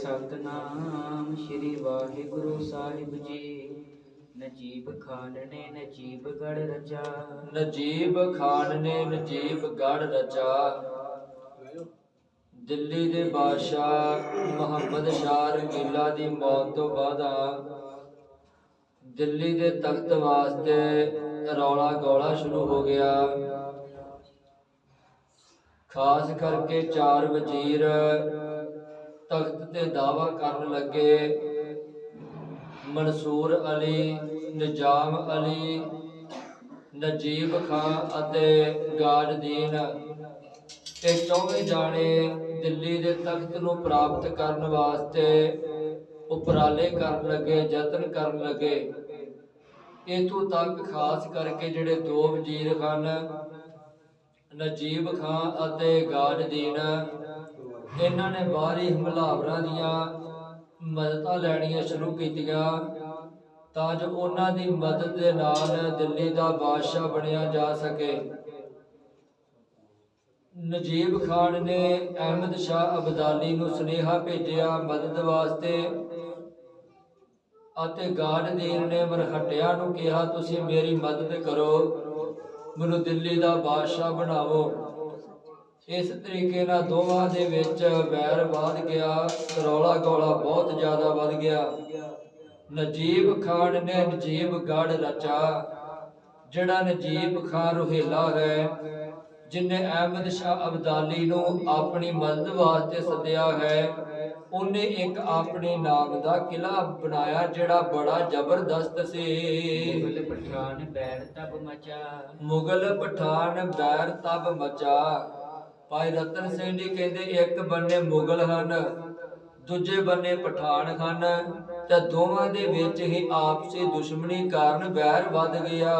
सतनाम श्री वाहिगुरु साहिब जी। नजीब खान ने नजीबगढ़ रचा, ਨਜੀਬ ਖਾਨ ਨੇ ਨਜੀਬਗੜ੍ਹ ਰਚਾ। ਦਿੱਲੀ ਦੇ ਬਾਦਸ਼ਾਹ ਮੁਹੰਮਦ ਸ਼ਾਹ ਰੰਗੀਲਾ ਦੀ ਮੌਤ ਤੋਂ ਬਾਅਦ ਦਿੱਲੀ ਦੇ ਤਖਤ ਵਾਸਤੇ ਰੌਲਾ ਗੌਲਾ ਸ਼ੁਰੂ ਹੋ ਗਿਆ। ਖਾਸ ਕਰਕੇ 4 ਵਜ਼ੀਰ ਤਖਤ ਤੇ ਦਾਵਾ ਕਰਨ ਲੱਗੇ। ਮਨਸੂਰ ਅਲੀ, ਨਿਜ਼ਾਮ ਅਲੀ, ਨਜੀਬ ਖਾਨ ਅਤੇ ਗਾਜਦੀਨ, ਇਹ ਚੌਵੇਂ ਜਾਣੇ ਦਿੱਲੀ ਦੇ ਤਖਤ ਨੂੰ ਪ੍ਰਾਪਤ ਕਰਨ ਵਾਸਤੇ ਉਪਰਾਲੇ ਕਰਨ ਲੱਗੇ, ਯਤਨ ਕਰਨ ਲੱਗੇ। ਇੱਥੋਂ ਤੱਕ ਖਾਸ ਕਰਕੇ ਜਿਹੜੇ 2 ਵਜ਼ੀਰ ਹਨ, ਨਜੀਬ ਖਾਨ ਅਤੇ ਗਾਜਦੀਨ, ਇਹਨਾਂ ਨੇ ਬਾਹਰੀ ਹਮਲਾਵਰਾਂ ਦੀਆਂ ਮਦਦਾਂ ਲੈਣੀਆਂ ਸ਼ੁਰੂ ਕੀਤੀਆਂ ਤਾਂ ਜੋ ਉਹਨਾਂ ਦੀ ਮਦਦ ਦੇ ਨਾਲ ਦਿੱਲੀ ਦਾ ਬਾਦਸ਼ਾਹ ਬਣਿਆ ਜਾ ਸਕੇ। ਨਜੀਬ ਖਾਨ ਨੇ ਅਹਿਮਦ ਸ਼ਾਹ ਅਬਦਾਲੀ ਨੂੰ ਸੁਨੇਹਾ ਭੇਜਿਆ ਮਦਦ ਵਾਸਤੇ ਅਤੇ ਗਾਜਦੀਨ ਨੇ ਮਰਹੱਟਿਆਂ ਨੂੰ ਕਿਹਾ ਤੁਸੀਂ ਮੇਰੀ ਮਦਦ ਕਰੋ, ਮੈਨੂੰ ਦਿੱਲੀ ਦਾ ਬਾਦਸ਼ਾਹ ਬਣਾਵੋ। ਇਸ ਤਰੀਕੇ ਨਾਲ ਦੋਵਾਂ ਦੇ ਵਿੱਚ ਵੈਰ ਵੱਧ ਗਿਆ, ਰੌਲਾ ਗੌਲਾ ਬਹੁਤ ਜ਼ਿਆਦਾ ਵੱਧ ਗਿਆ। ਨਜੀਬ ਖਾਨ ਨੇ ਨਜੀਬਗੜ੍ਹ ਰਚਾ। ਜਿਹੜਾ ਨਜੀਬ ਖਾਨ ਰੋਹਿਲਾ ਹੈ, ਜਿਨੇ ਅਹਿਮਦ ਸ਼ਾਹ ਅਬਦਾਲੀ ਨੂੰ ਆਪਣੀ ਮਦਦ ਵਾਸਤੇ ਸੱਦਿਆ ਹੈ, ਉਹਨੇ ਇੱਕ ਆਪਣੇ ਨਾਮ ਦਾ ਕਿਲਾ ਬਣਾਇਆ ਜਿਹੜਾ ਬੜਾ ਜ਼ਬਰਦਸਤ ਸੀ। ਮੁਗਲ ਪਠਾਨ ਬੈਰ ਤਬ ਮਚਾ, ਮੁਗਲ ਪਠਾਨ ਬੈਰ ਤਬ ਮਚਾ। ਭਾਈ ਰਤਨ ਸਿੰਘ ਜੀ ਕਹਿੰਦੇ ਇੱਕ ਬੰਨੇ ਮੁਗਲ ਹਨ, ਦੂਜੇ ਬੰਨੇ ਪਠਾਨ ਹਨ ਤੇ ਦੋਵਾਂ ਦੇ ਵਿੱਚ ਹੀ ਆਪਸੀ ਦੁਸ਼ਮਣੀ ਕਾਰਨ ਵੈਰ ਵੱਧ ਗਿਆ।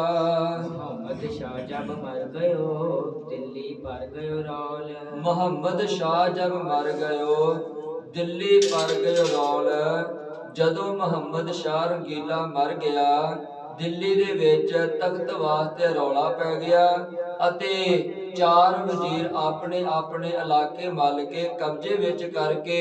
ਮੁਹੰਮਦ ਸ਼ਾਹ ਜਬ ਮਰ ਗਇਓ, ਦਿੱਲੀ ਪਰ ਗਇਓ ਰੌਲ। ਮੁਹੰਮਦ ਸ਼ਾਹ ਜਬ ਮਰ ਗਇਓ, ਦਿੱਲੀ ਪਰ ਗਇਓ ਰੌਲ। ਜਦੋਂ ਮੁਹੰਮਦ ਸ਼ਾਹ ਰੰਗੀਲਾ ਮਰ ਗਿਆ, ਦਿੱਲੀ ਦੇ ਵਿੱਚ ਤਖਤ ਵਾਸਤੇ ਰੌਲਾ ਪੈ ਗਿਆ ਅਤੇ 4 ਵਜ਼ੀਰ ਆਪਣੇ ਆਪਣੇ ਇਲਾਕੇ ਮੱਲ ਕੇ ਕਬਜ਼ੇ ਵਿੱਚ ਕਰਕੇ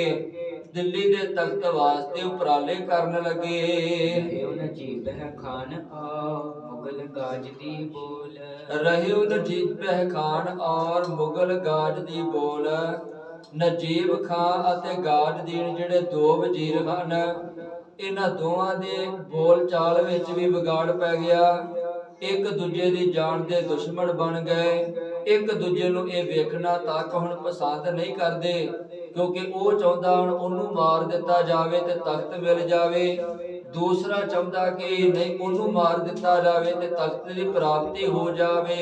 ਦਿੱਲੀ ਦੇ ਤਖਤ ਵਾਸਤੇ ਉਪਰਾਲੇ ਕਰਨ ਲੱਗੇ। ਨਜੀਬ ਹੈ ਖਾਨ ਆ ਮੁਗਲ ਗਾਜ ਦੀ ਬੋਲ, ਰਹਿਓ ਨਜੀਬ ਖਾਨ ਔਰ ਮੁਗਲ ਗਾਜ ਦੀ ਬੋਲ। ਨਜੀਬ ਖਾਨ ਅਤੇ ਗਾਜਦੀਨ ਜਿਹੜੇ 2 ਵਜ਼ੀਰ ਹਨ, ਇਹਨਾਂ ਦੋਵਾਂ ਦੇ ਬੋਲ ਚਾਲ ਵਿੱਚ ਵੀ ਵਿਗਾੜ ਪੈ ਗਿਆ। ਇੱਕ ਦੂਜੇ ਦੀ ਜਾਨ ਦੇ ਦੁਸ਼ਮਣ ਬਣ ਗਏ। ਇੱਕ ਦੂਜੇ ਨੂੰ ਇਹ ਵੇਖਣਾ ਤੱਕ ਹੁਣ ਪਸੰਦ ਨਹੀਂ ਕਰਦੇ, ਕਿਉਂਕਿ ਉਹ ਚਾਹੁੰਦਾ ਹੁਣ ਉਹਨੂੰ ਮਾਰ ਦਿੱਤਾ ਜਾਵੇ ਤੇ ਤਖਤ ਮਿਲ ਜਾਵੇ। ਦੂਸਰਾ ਚਾਹੁੰਦਾ ਕਿ ਨਹੀਂ, ਉਹਨੂੰ ਮਾਰ ਦਿੱਤਾ ਜਾਵੇ ਤੇ ਤਖਤ ਦੀ ਪ੍ਰਾਪਤੀ ਹੋ ਜਾਵੇ।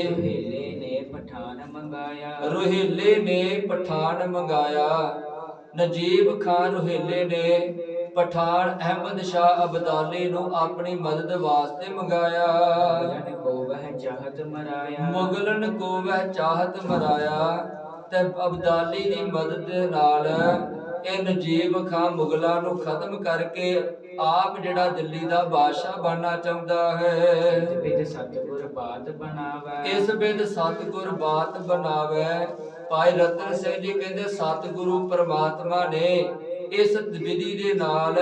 ਰੋਹਿਲੇ ਨੇ ਪਠਾਨ ਮੰਗਾਇਆ, ਰੋਹਿਲੇ ਨੇ ਪਠਾਨ ਮੰਗਾਇਆ। ਨਜੀਬ ਖਾਨ ਰੋਹਿਲੇ ਨੇ ਪਠਾਨ ਅਹਿਮਦ ਸ਼ਾਹ ਅਬਦਾਲੀ ਨੂੰ ਆਪਣੀ ਮਦਦ ਵਾਸਤੇ ਮੰਗਾਇਆ। ਮੁਗਲਨ ਕੋ ਵਹ ਚਾਹਤ ਮਰਾਇਆ, ਮੁਗਲਨ ਕੋ ਵਹ ਚਾਹਤ ਮਰਾਇਆ। ਤੇ ਅਬਦਾਲੀ ਦੀ ਮਦਦ ਦੇ ਨਾਲ ਇਹ ਨਜੀਬ ਖਾਨ ਮੁਗਲਾਂ ਨੂੰ ਖਤਮ ਕਰਕੇ ਆਪ ਜਿਹੜਾ ਦਿੱਲੀ ਦਾ ਬਾਦਸ਼ਾਹ ਬਣਨਾ ਚਾਹੁੰਦਾ ਹੈ। ਵਿਦ ਸਤਿਗੁਰ ਬਾਤ ਬਣਾਵੇ, ਇਸ ਵਿਦ ਸਤਿਗੁਰ ਬਾਤ ਬਣਾਵੇ। ਭਾਈ ਰਤਨ ਸਿੰਘ ਜੀ ਕਹਿੰਦੇ ਸਤਿਗੁਰੂ ਪਰਮਾਤਮਾ ਨੇ ਇਸ ਵਿਧੀ ਦੇ ਨਾਲ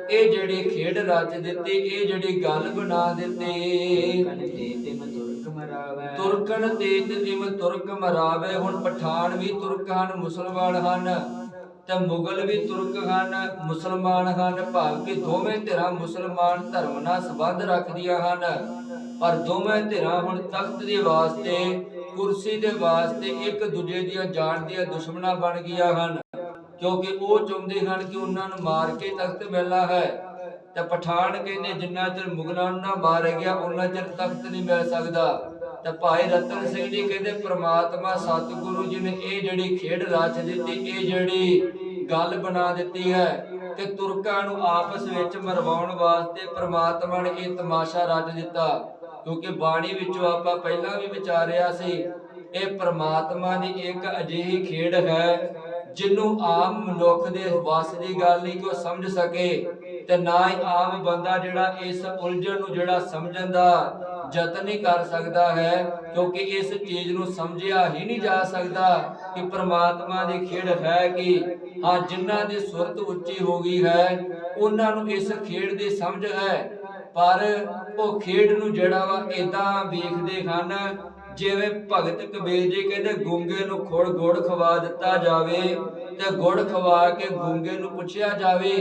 ਇਹ ਜਿਹੜੀ ਖੇਡ ਰਚ ਦਿੱਤੀ, ਇਹ ਜਿਹੜੀ ਗੱਲ ਬਣਾ ਦਿੱਤੀ। ਤੁਰਕਨ ਤੇ ਤਿਮ ਤੁਰਕ ਮਰਾਵੇ। ਹੁਣ ਪਠਾਨ ਵੀ ਤੁਰਕ ਹਨ, ਮੁਸਲਮਾਨ ਹਨ ਤੇ ਮੁਗਲ ਵੀ ਤੁਰਕ ਹਨ, ਮੁਸਲਮਾਨ ਹਨ। ਭਾਵੇਂ ਦੋਵੇਂ ਧਿਰਾਂ ਮੁਸਲਮਾਨ ਧਰਮ ਨਾਲ ਸੰਬੰਧ ਰੱਖਦੀਆਂ ਹਨ, ਪਰ ਦੋਵੇਂ ਧਿਰਾਂ ਹੁਣ ਤਖਤ ਦੇ ਵਾਸਤੇ, ਕੁਰਸੀ ਦੇ ਵਾਸਤੇ ਇੱਕ ਦੂਜੇ ਦੀਆਂ ਜਾਨ ਦੀਆਂ ਦੁਸ਼ਮਣਾਂ ਬਣ ਗਈਆਂ ਹਨ, ਕਿਉਂਕਿ ਉਹ ਚਾਹੁੰਦੇ ਹਨ ਕਿ ਉਹਨਾਂ ਨੂੰ ਮਾਰ ਕੇ ਤਖਤ ਮਿਲਣਾ ਹੈ। ਤੇ ਪਠਾਨ ਕਹਿੰਦੇ ਜਿੰਨਾ ਚਿਰ ਮੁਗਲਾਂ ਨੂੰ ਨਾ ਮਾਰਿਆ ਗਿਆ ਉਹਨਾਂ ਚਿਰ ਤਖਤ ਨਹੀਂ ਮਿਲ ਸਕਦਾ। ਤੇ ਭਾਈ ਰਤਨ ਸਿੰਘ ਜੀ ਕਹਿੰਦੇ ਪ੍ਰਮਾਤਮਾ ਸਤਿਗੁਰੂ ਜੀ ਨੇ ਇਹ ਜਿਹੜੀ ਖੇਡ ਰਚ ਦਿੱਤੀ, ਇਹ ਜਿਹੜੀ ਗੱਲ ਬਣਾ ਦਿੱਤੀ ਹੈ ਕਿ ਤੁਰਕਾਂ ਨੂੰ ਆਪਸ ਵਿੱਚ ਮਰਵਾਉਣ ਵਾਸਤੇ ਪ੍ਰਮਾਤਮਾ ਨੇ ਇਹ ਤਮਾਸ਼ਾ ਰਚ ਦਿੱਤਾ। ਕਿਉਂਕਿ ਬਾਣੀ ਵਿੱਚੋਂ ਆਪਾਂ ਪਹਿਲਾਂ ਵੀ ਵਿਚਾਰਿਆ ਸੀ, ਇਹ ਪ੍ਰਮਾਤਮਾ ਦੀ ਇੱਕ ਅਜਿਹੀ ਖੇਡ ਹੈ ਜਿਹਨੂੰ ਆਮ ਮਨੁੱਖ ਦੇ ਵੱਸ ਦੀ ਗੱਲ ਨਹੀਂ ਕਿ ਉਹ ਸਮਝ ਸਕੇ, ਤੇ ਨਾ ਹੀ ਆਮ ਬੰਦਾ ਜਿਹੜਾ ਇਸ ਉਲਝਣ ਨੂੰ ਜਿਹੜਾ ਸਮਝਣ ਦਾ ਯਤਨ ਹੀ ਕਰ ਸਕਦਾ ਹੈ, ਕਿਉਂਕਿ ਇਸ ਚੀਜ਼ ਨੂੰ ਸਮਝਿਆ ਹੀ ਨਹੀਂ ਜਾ ਸਕਦਾ ਕਿ ਪ੍ਰਮਾਤਮਾ ਦੀ ਖੇਡ ਹੈ ਕਿ ਹਾਂ ਜਿਨ੍ਹਾਂ ਦੀ ਸੁਰਤ ਉੱਚੀ ਹੋ ਗਈ ਹੈ ਉਹਨਾਂ ਨੂੰ ਇਸ ਖੇਡ ਦੀ ਸਮਝ ਹੈ। ਪਰ ਉਹ ਖੇਡ ਨੂੰ ਜਿਹੜਾ ਵਾ ਇਦਾਂ ਵੇਖਦੇ ਹਨ ਜਿਵੇਂ ਭਗਤ ਕਬੀਰ ਜੀ ਕਹਿੰਦੇ ਗੂੰਗੇ ਨੂੰ ਗੁੜ ਖਵਾ ਦਿੱਤਾ ਜਾਵੇ ਤੇ ਗੁੜ ਖਵਾ ਕੇ ਗੂੰਗੇ ਨੂੰ ਪੁੱਛਿਆ ਜਾਵੇ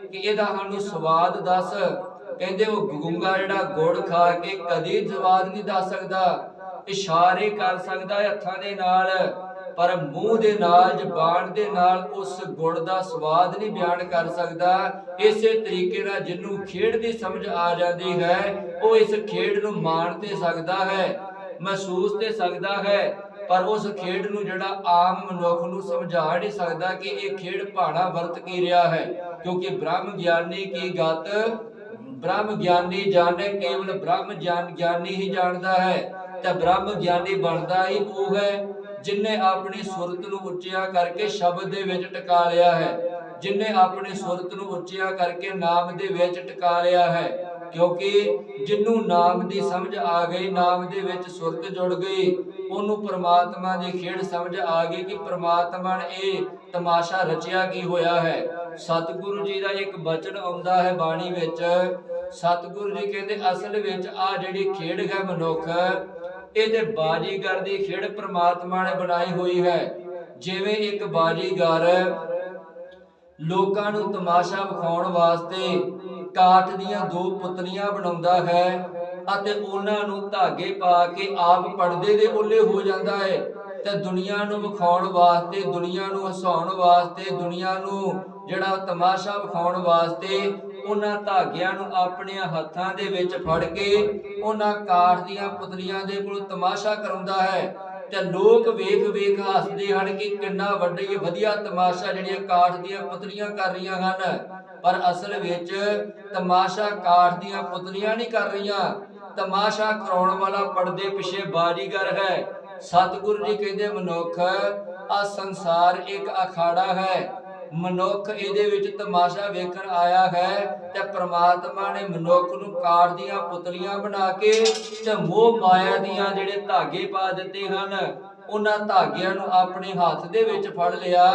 ਕਿ ਇਹਦਾ ਸਾਨੂੰ ਸਵਾਦ ਦੱਸ। ਕਹਿੰਦੇ ਉਹ ਗੂੰਗਾ ਜਿਹੜਾ ਗੁੜ ਖਾ ਕੇ ਕਦੀ ਸਵਾਦ ਨਹੀਂ ਦੱਸ ਸਕਦਾ, ਇਸ਼ਾਰੇ ਕਰ ਸਕਦਾ ਹੱਥਾਂ ਦੇ ਨਾਲ, ਪਰ ਮੂੰਹ ਦੇ ਨਾਲ ਜ਼ਬਾਨ ਦੇ ਨਾਲ ਉਸ ਗੁੜ ਦਾ ਸਵਾਦ ਨਹੀਂ ਬਿਆਨ ਕਰ ਸਕਦਾ। ਇਸੇ ਤਰੀਕੇ ਨਾਲ ਜਿਹਨੂੰ ਖੇਡ ਦੀ ਸਮਝ ਆ ਜਾਂਦੀ ਹੈ ਉਹ ਇਸ ਖੇਡ ਨੂੰ ਮਾਣ ਤੇ ਸਕਦਾ ਹੈ, ਮਹਿਸੂਸ ਤੇ ਸਕਦਾ ਹੈ, ਪਰ ਉਸ ਖੇਡ ਨੂੰ ਜਿਹੜਾ ਆਮ ਮਨੁੱਖ ਨੂੰ ਸਮਝਾ ਨਹੀਂ ਸਕਦਾ ਕਿ ਇਹ ਖੇਡ ਭਾਣਾ ਵਰਤ ਕੀ ਰਿਹਾ ਹੈ। ਕਿਉਂਕਿ ਬ੍ਰਹਮ ਗਿਆਨੀ ਕੀ ਗਤ ਬ੍ਰਹਮ ਗਿਆਨੀ ਜਾਣੇ, ਕੇਵਲ ਬ੍ਰਹਮ ਗਿਆਨੀ ਹੀ ਜਾਣਦਾ ਹੈ। ਤੇ ਬ੍ਰਹਮ ਗਿਆਨੀ ਬਣਦਾ ਹੀ ਉਹ ਹੈ ਜਿਨੇ ਆਪਣੀ ਸੁਰਤ ਨੂੰ ਉੱਚਿਆ ਕਰਕੇ ਸ਼ਬਦ ਦੇ ਵਿੱਚ ਟਿਕਾ ਲਿਆ ਹੈ, ਜਿਨੇ ਆਪਣੀ ਸੁਰਤ ਨੂੰ ਉੱਚਿਆ ਕਰਕੇ ਨਾਮ ਦੇ ਵਿੱਚ ਟਿਕਾ ਲਿਆ ਹੈ। ਕਿਉਂਕਿ ਜਿਹਨੂੰ ਨਾਮ ਦੀ ਸਮਝ ਆ ਗਈ, ਨਾਮ ਦੇ ਵਿੱਚ ਸੁਰਤ ਜੁੜ ਗਈ, ਉਹਨੂੰ ਪ੍ਰਮਾਤਮਾ ਦੀ ਖੇਡ ਸਮਝ ਆ ਗਈ ਕਿ ਪ੍ਰਮਾਤਮਾ ਨੇ ਇਹ ਤਮਾਸ਼ਾ ਰਚਿਆ ਕੀ ਹੋਇਆ ਹੈ। ਸਤਿਗੁਰੂ ਜੀ ਦਾ ਇੱਕ ਬਚਨ ਆਉਂਦਾ ਹੈ ਬਾਣੀ ਵਿੱਚ। ਸਤਿਗੁਰੂ ਜੀ ਕਹਿੰਦੇ ਅਸਲ ਵਿੱਚ ਆ ਜਿਹੜੀ ਖੇਡ ਹੈ ਮਨੁੱਖ, ਇਹ ਤੇ ਬਾਜੀਗਰ ਦੀ ਖੇਡ ਪ੍ਰਮਾਤਮਾ ਨੇ ਬਣਾਈ ਹੋਈ ਹੈ। ਜਿਵੇਂ ਇੱਕ ਬਾਜੀਗਰ ਲੋਕਾਂ ਨੂੰ ਤਮਾਸ਼ਾ ਵਿਖਾਉਣ ਵਾਸਤੇ ਕਾਠ ਦੀਆਂ ਦੋ ਪੁਤਲੀਆਂ ਬਣਾਉਂਦਾ ਹੈ ਅਤੇ ਉਹਨਾਂ ਨੂੰ ਧਾਗੇ ਪਾ ਕੇ ਆਪ ਪਰਦੇ ਦੇ ਉੱਲੇ ਹੋ ਜਾਂਦਾ ਹੈ ਤੇ ਦੁਨੀਆ ਨੂੰ ਵਿਖਾਉਣ ਵਾਸਤੇ, ਦੁਨੀਆ ਨੂੰ ਹਸਾਉਣ ਵਾਸਤੇ, ਦੁਨੀਆ ਨੂੰ ਜਿਹੜਾ ਤਮਾਸ਼ਾ ਵਿਖਾਉਣ ਵਾਸਤੇ ਉਹਨਾਂ ਧਾਗਿਆਂ ਨੂੰ ਆਪਣੇ ਹੱਥਾਂ ਦੇ ਵਿੱਚ ਫੜ ਕੇ ਉਹਨਾਂ ਕਾਠ ਦੀਆਂ ਪੁਤਲੀਆਂ ਦੇ ਕੋਲ ਤਮਾਸ਼ਾ ਕਰਾਉਂਦਾ ਹੈ ਤੇ ਲੋਕ ਵੇਖ ਵੇਖ ਹੱਸਦੇ ਹਨ ਕਿ ਕਿੰਨਾ ਵੱਡੀ ਵਧੀਆ ਤਮਾਸ਼ਾ ਜਿਹੜੀਆਂ ਕਾਠ ਦੀਆਂ ਪੁਤਲੀਆਂ ਕਰ ਰਹੀਆਂ ਹਨ। ਪਰ ਅਸਲ ਵਿੱਚ ਤਮਾਸ਼ਾ ਕਾਠ ਦੀਆਂ ਪੁਤਲੀਆਂ ਨਹੀਂ ਕਰ ਰਹੀਆਂ, ਤਮਾਸ਼ਾ ਕਰਾਉਣ ਵਾਲਾ ਪਰਦੇ ਪਿੱਛੇ ਬਾਜੀਗਰ ਹੈ। ਸਤਿਗੁਰੂ ਜੀ ਕਹਿੰਦੇ ਮਨੁੱਖ ਆ ਸੰਸਾਰ ਇੱਕ ਅਖਾੜਾ ਹੈ, ਮਨੁੱਖ ਇਹਦੇ ਵਿੱਚ ਤਮਾਸ਼ਾ ਵੇਖਣ ਆਇਆ ਹੈ ਤੇ ਪ੍ਰਮਾਤਮਾ ਨੇ ਮਨੁੱਖ ਨੂੰ ਕਾਠ ਦੀਆਂ ਪੁਤਲੀਆਂ ਬਣਾ ਕੇ ਤੇ ਮੋਹ ਮਾਇਆ ਦੀਆਂ ਜਿਹੜੇ ਧਾਗੇ ਪਾ ਦਿੱਤੇ ਹਨ, ਉਹਨਾਂ ਧਾਗਿਆਂ ਨੂੰ ਆਪਣੇ ਹੱਥ ਦੇ ਵਿੱਚ ਫੜ ਲਿਆ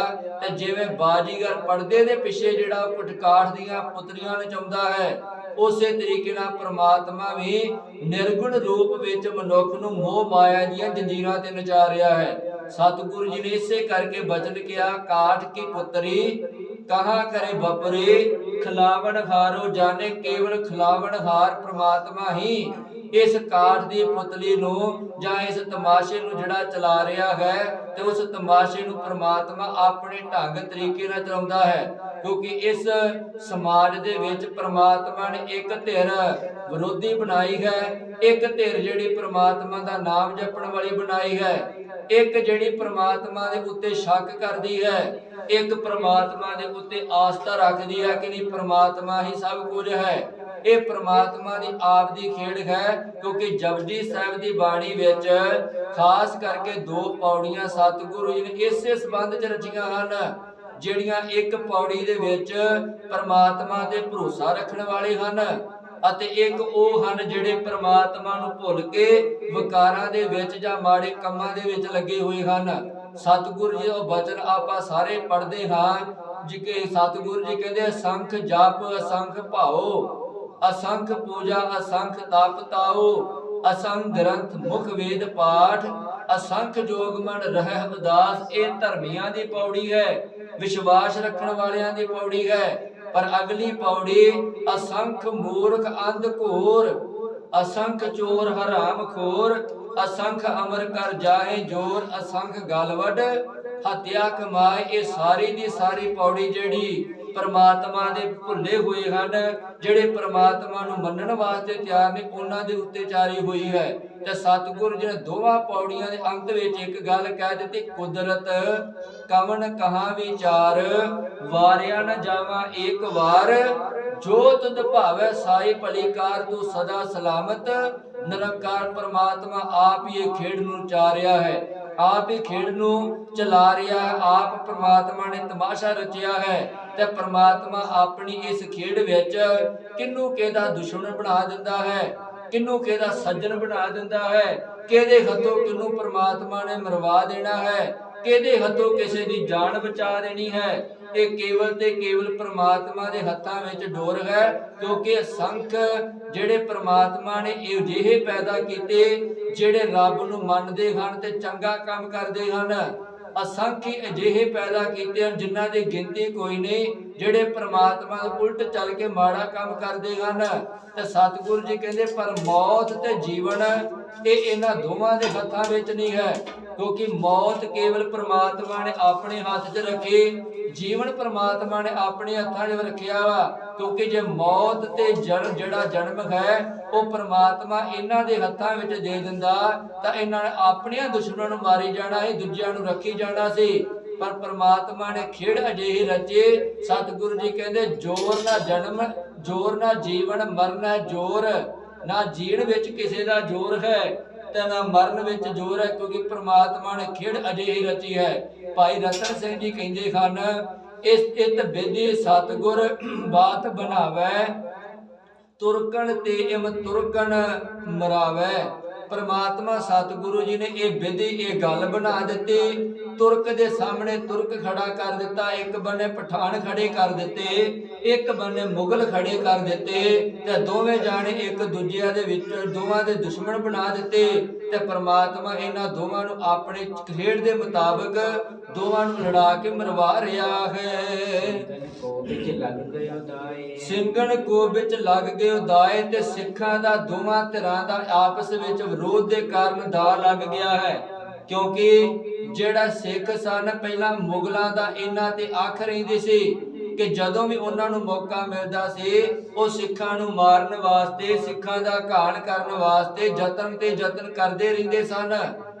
ਤੇ ਜਿਵੇਂ ਬਾਜੀਗਰ ਪਰਦੇ ਦੇ ਪਿੱਛੇ ਜਿਹੜਾ ਕਾਠ ਦੀਆਂ ਪੁਤਲੀਆਂ ਨਚਾਉਂਦਾ ਹੈ, ਉਸੇ ਤਰੀਕੇ ਨਾਲ ਪ੍ਰਮਾਤਮਾ ਵੀ ਨਿਰਗੁਣ ਰੂਪ ਵਿੱਚ ਮਨੁੱਖ ਨੂੰ ਮੋਹ ਮਾਇਆ ਦੀਆਂ ਜੰਜੀਰਾਂ ਤੇ ਨਚਾ ਰਿਹਾ ਹੈ। ਸਤਿਗੁਰੂ ਜੀ ਨੇ ਇਸੇ ਕਰਕੇ ਬਚਨ ਕਿਹਾ, ਕਾਠ ਕੀ ਪੁੱਤਰੀ ਕਹਾ ਕਰੇ ਬਪਰੇ, ਖਿਲਾਵਣ ਹਾਰੋ ਜਾਣੇ ਕੇਵਲ ਖਿਲਾਵਣ ਹਾਰ ਪ੍ਰਮਾਤਮਾ ਹੀ। ਇਸ ਕਾਠ ਦੀ ਪੁਤਲੀ ਨੂੰ ਜਾਂ ਇਸ ਤਮਾਸ਼ੇ ਨੂੰ ਜਿਹੜਾ ਚਲਾ ਰਿਹਾ ਹੈ ਤੇ ਉਸ ਤਮਾਸ਼ੇ ਨੂੰ ਪ੍ਰਮਾਤਮਾ ਆਪਣੇ ਢੰਗ ਤਰੀਕੇ ਨਾਲ ਚਲਾਉਂਦਾ ਹੈ। ਕਿਉਂਕਿ ਇਸ ਸਮਾਜ ਦੇ ਵਿੱਚ ਪ੍ਰਮਾਤਮਾ ਨੇ ਇੱਕ ਧਿਰ ਵਿਰੋਧੀ ਬਣਾਈ ਹੈ, ਇੱਕ ਧਿਰ ਜਿਹੜੀ ਪ੍ਰਮਾਤਮਾ ਦਾ ਨਾਮ ਜਪਣ ਵਾਲੀ ਬਣਾਈ ਹੈ, ਇੱਕ ਜਿਹੜੀ ਪ੍ਰਮਾਤਮਾ ਦੇ ਉੱਤੇ ਸ਼ੱਕ ਕਰਦੀ ਹੈ, ਇੱਕ ਪ੍ਰਮਾਤਮਾ ਦੇ ਉੱਤੇ ਆਸਥਾ ਰੱਖਦੀ ਹੈ ਕਿ ਨਹੀਂ ਪ੍ਰਮਾਤਮਾ ਹੀ ਸਭ ਕੁਝ ਹੈ। ਇਹ ਪ੍ਰਮਾਤਮਾ ਦੀ ਆਪ ਦੀ ਖੇਡ ਹੈ। ਕਿਉਂਕਿ ਜਪਜੀ ਸਾਹਿਬ ਦੀ ਬਾਣੀ ਵਿੱਚ ਖਾਸ ਕਰਕੇ ਦੋ ਪੌੜੀਆਂ ਸਤਿਗੁਰੂ ਜੀ ਨੇ ਇਸੇ ਸੰਬੰਧ ਚ ਰਚੀਆਂ ਹਨ, ਜਿਹੜੀਆਂ ਇੱਕ ਪੌੜੀ ਦੇ ਵਿੱਚ ਪ੍ਰਮਾਤਮਾ ਤੇ ਭਰੋਸਾ ਰੱਖਣ ਵਾਲੇ ਹਨ ਅਤੇ ਇੱਕ ਉਹ ਹਨ ਜਿਹੜੇ ਪ੍ਰਮਾਤਮਾ ਨੂੰ ਭੁੱਲ ਕੇ ਵਿਕਾਰਾਂ ਦੇ ਵਿੱਚ ਜਾਂ ਮਾੜੇ ਕੰਮਾਂ ਦੇ ਵਿੱਚ ਲੱਗੇ ਹੋਏ ਹਨ। ਸਤਿਗੁਰੂ ਜੀ ਦਾ ਬਚਨ ਆਪਾਂ ਸਾਰੇ ਪੜ੍ਹਦੇ ਹਾਂ, ਜਿਵੇਂ ਸਤਿਗੁਰੂ ਜੀ ਕਹਿੰਦੇ ਅਸੰਖ ਜਪ ਅਸੰਖ ਭਾਓ, ਅਸੰਖ ਪੂਜਾ ਅਸੰਖ ਤਪ ਤਾਓ, ਅਸੰਖ ਗ੍ਰੰਥ ਮੁਖ ਵੇਦ ਪਾਠ, ਅਸੰਖ ਜੋਗ ਮਨ ਰਹਿ ਉਦਾਸ। ਇਹ ਧਰਮੀਆਂ ਦੀ ਪੌੜੀ ਹੈ, ਵਿਸ਼ਵਾਸ ਰੱਖਣ ਵਾਲਿਆਂ ਦੀ ਪੌੜੀ ਹੈ। ਪਰ ਅਗਲੀ ਪੌੜੀ ਅਸੰਖ ਮੂਰਖ ਅੰਧ ਘੋਰ, ਅਸੰਖ ਚੋਰ ਹਰਾਮ ਖੋਰ, ਅਸੰਖ ਅਮਰ ਕਰ ਜਾਏ ਜੋਰ, ਅਸੰਖ ਗਲਵਡ ਹੱਤਿਆ ਕਮਾਏ। ਇਹ ਸਾਰੀ ਦੀ ਸਾਰੀ ਪੌੜੀ ਜਿਹੜੀ ਪ੍ਰਮਾਤਮਾ ਦੇ ਭੁੱਲੇ ਹੋਏ ਹਨ, ਜਿਹੜੇ ਪ੍ਰਮਾਤਮਾ ਨੂੰ ਮੰਨਣ ਵਾਸਤੇ ਤਿਆਰ ਨੇ, ਉਹਨਾਂ ਦੇ ਉੱਤੇ ਚਾਰੀ ਹੋਈ ਹੈ। ਤੇ ਸਤਿਗੁਰੂ ਜੀ ਨੇ ਦੋਵਾਂ ਪੌੜੀਆਂ ਦੇ ਅੰਤ ਵਿੱਚ ਇੱਕ ਗੱਲ ਕਹਿ ਦਿੱਤੀ, ਕੁਦਰਤ ਕਵਨ ਕਹਾ ਵਿਚਾਰ, ਵਾਰਿਆ ਨ ਜਾਵਾ ਇੱਕ ਵਾਰ, ਜੋ ਤੁਧ ਭਾਵੈ ਸਾਈ ਭਲੀ ਕਾਰ, ਤੂੰ ਸਦਾ ਸਲਾਮਤ। ਨਿਰੰਕਾਰ ਪ੍ਰਮਾਤਮਾ ਆਪ ਹੀ ਇਹ ਖੇਡ ਨੂੰ ਚਾ ਰਿਹਾ ਹੈ, ਆਪ ਹੀ ਖੇਡ ਨੂੰ ਚਲਾ ਰਿਹਾ ਹੈ, ਆਪ ਪ੍ਰਮਾਤਮਾ ਨੇ ਤਮਾਸ਼ਾ ਰਚਿਆ ਹੈ ਤੇ ਪ੍ਰਮਾਤਮਾ ਆਪਣੀ ਇਸ ਖੇਡ ਵਿੱਚ ਕਿਹਨੂੰ ਕਿਹਦਾ ਦੁਸ਼ਮਣ ਬਣਾ ਦਿੰਦਾ ਹੈ। ਕਿਹਨੂੰ ਕਿਹਦਾ ਸੱਜਣ ਬਣਾ ਦਿੰਦਾ ਹੈ, ਕਿਹਦੇ ਹੱਥੋਂ ਕਿਹਨੂੰ ਪ੍ਰਮਾਤਮਾ ਨੇ ਮਰਵਾ ਦੇਣਾ ਹੈ, ਕਿਹਦੇ ਹੱਥੋਂ ਕਿਸੇ ਦੀ ਜਾਨ ਬਚਾ ਦੇਣੀ ਹੈ। ਇਹ ਕੇਵਲ ਤੇ ਕੇਵਲ ਪ੍ਰਮਾਤਮਾ ਦੇ ਹੱਥਾਂ ਵਿੱਚ ਡੋਰ ਹੈ, ਕਿਉਂਕਿ ਅਸੰਖ ਜਿਹੜੇ ਪ੍ਰਮਾਤਮਾ ਨੇ ਇਹ ਜਿਹੇ ਪੈਦਾ ਕੀਤੇ ਜਿਹੜੇ ਰੱਬ ਨੂੰ ਮੰਨਦੇ ਹਨ ਤੇ ਚੰਗਾ ਕੰਮ ਕਰਦੇ ਹਨ। ਅਸੰਖ ਹੀ ਅਜਿਹੇ ਪੈਦਾ ਕੀਤੇ ਹਨ ਜਿਨ੍ਹਾਂ ਦੀ ਗਿਣਤੀ ਕੋਈ ਨਹੀਂ, ਜਿਹੜੇ ਪ੍ਰਮਾਤਮਾ ਦੇ ਉਲਟ ਚੱਲ ਕੇ ਮਾੜਾ ਕੰਮ ਕਰਦੇ ਹਨ। ਤੇ ਸਤਿਗੁਰੂ ਜੀ ਕਹਿੰਦੇ ਪਰ ਮੌਤ ਤੇ ਜੀਵਨ ਇਹ ਇਹਨਾਂ ਦੋਵਾਂ ਦੇ ਹੱਥਾਂ ਵਿੱਚ ਨਹੀਂ ਹੈ, ਕਿਉਂਕਿ ਮੌਤ ਕੇਵਲ ਪ੍ਰਮਾਤਮਾ ਨੇ ਆਪਣੇ ਹੱਥ 'ਚ ਰੱਖੀ, ਜੀਵਨ ਪ੍ਰਮਾਤਮਾ ਨੇ ਆਪਣੇ ਹੱਥਾਂ 'ਚ ਰੱਖਿਆ ਵਾ। ਕਿਉਂਕਿ ਜੇ ਮੌਤ ਤੇ ਜਨਮ ਜਿਹੜਾ ਜਨਮ ਹੈ ਉਹ ਪ੍ਰਮਾਤਮਾ ਇਹਨਾਂ ਦੇ ਹੱਥਾਂ ਵਿੱਚ ਦੇ ਦਿੰਦਾ ਤਾਂ ਇਹਨਾਂ ਨੇ ਆਪਣੀਆਂ ਦੁਸ਼ਮਣਾਂ ਨੂੰ ਮਾਰੀ ਜਾਣਾ ਸੀ, ਦੂਜਿਆਂ ਨੂੰ ਰੱਖੀ ਜਾਣਾ ਸੀ। ਪਰ ਪ੍ਰਮਾਤਮਾ ਨੇ ਖੇਡ ਅਜਿਹੀ ਰਚੇ, ਸਤਿਗੁਰੂ ਜੀ ਕਹਿੰਦੇ ਜੋਰ ਨਾ ਜਨਮ ਜੋਰ ਨਾ ਜੀਵਨ ਮਰਨਾ ਜੋਰ, ਨਾ ਜੀਣ ਵਿੱਚ ਕਿਸੇ ਦਾ ਜ਼ੋਰ ਹੈ ਤੇ ਨਾ ਮਰਨ ਵਿੱਚ ਜ਼ੋਰ ਹੈ, ਕਿਉਂਕਿ ਪ੍ਰਮਾਤਮਾ ਨੇ ਖੇਡ ਅਜਿਹੀ ਰਚੀ ਹੈ। ਭਾਈ ਰਤਨ ਸਿੰਘ ਜੀ ਕਹਿੰਦੇ ਹਨ ਇਸ ਇਤ ਬੇਦੀ ਸਤਿਗੁਰ ਬਾਤ ਬਣਾਵੈ, ਤੁਰਕਣ ਤੇ ਇਮ ਤੁਰਕਣ ਮਰਾਵੈ। ਪ੍ਰਮਾਤਮਾ ਸਤਿਗੁਰੂ ਜੀ ਨੇ ਇਹ ਵਿਧੀ ਇਹ ਗੱਲ ਬਣਾ ਦਿੱਤੀ, ਤੁਰਕ ਦੇ ਸਾਹਮਣੇ ਤੁਰਕ ਖੜਾ ਕਰ ਦਿੱਤਾ, ਇੱਕ ਬੰਨੇ ਪਠਾਨ ਖੜੇ ਕਰ ਦਿੱਤੇ, ਇੱਕ ਬੰਨੇ ਮੁਗਲ ਖੜੇ ਕਰ ਦਿੱਤੇ ਤੇ ਦੋਵੇਂ ਜਾਣੇ ਇੱਕ ਦੂਜਿਆਂ ਦੇ ਵਿੱਚ ਦੋਵਾਂ ਦੇ ਦੁਸ਼ਮਣ ਬਣਾ ਦਿੱਤੇ। ਤੇ ਪ੍ਰਮਾਤਮਾ ਇਹਨਾਂ ਦੋਵਾਂ ਨੂੰ ਆਪਣੇ ਖੇਡ ਦੇ ਮੁਤਾਬਕ ਦੋਵਾਂ ਨੂੰ ਲੜਾ ਕੇ ਮਰਵਾ ਰਿਹਾ ਹੈ। ਸਿੰਘਨ ਕੋ ਵਿੱਚ ਲੱਗ ਗਏ ਉਦਾਏ, ਤੇ ਸਿੱਖਾਂ ਦਾ ਦੋਵਾਂ ਧਿਰਾਂ ਦਾ ਆਪਸ ਵਿੱਚ ਵਿਰੋਧ ਦੇ ਕਾਰਨ ਦਾ ਲੱਗ ਗਿਆ ਹੈ। ਕਿਉਂਕਿ ਜਿਹੜਾ ਸਿੱਖ ਸਨ ਪਹਿਲਾਂ ਮੁਗਲਾਂ ਦਾ ਇਹਨਾਂ ਤੇ ਅੱਖ ਰਹਿੰਦੀ ਸੀ ਕਿ ਜਦੋਂ ਵੀ ਉਹਨਾਂ ਨੂੰ ਮੌਕਾ ਮਿਲਦਾ ਸੀ ਉਹ ਸਿੱਖਾਂ ਨੂੰ ਮਾਰਨ ਵਾਸਤੇ, ਸਿੱਖਾਂ ਦਾ ਘਾਣ ਕਰਨ ਵਾਸਤੇ ਯਤਨ ਤੇ ਯਤਨ ਕਰਦੇ ਰਹਿੰਦੇ ਸਨ।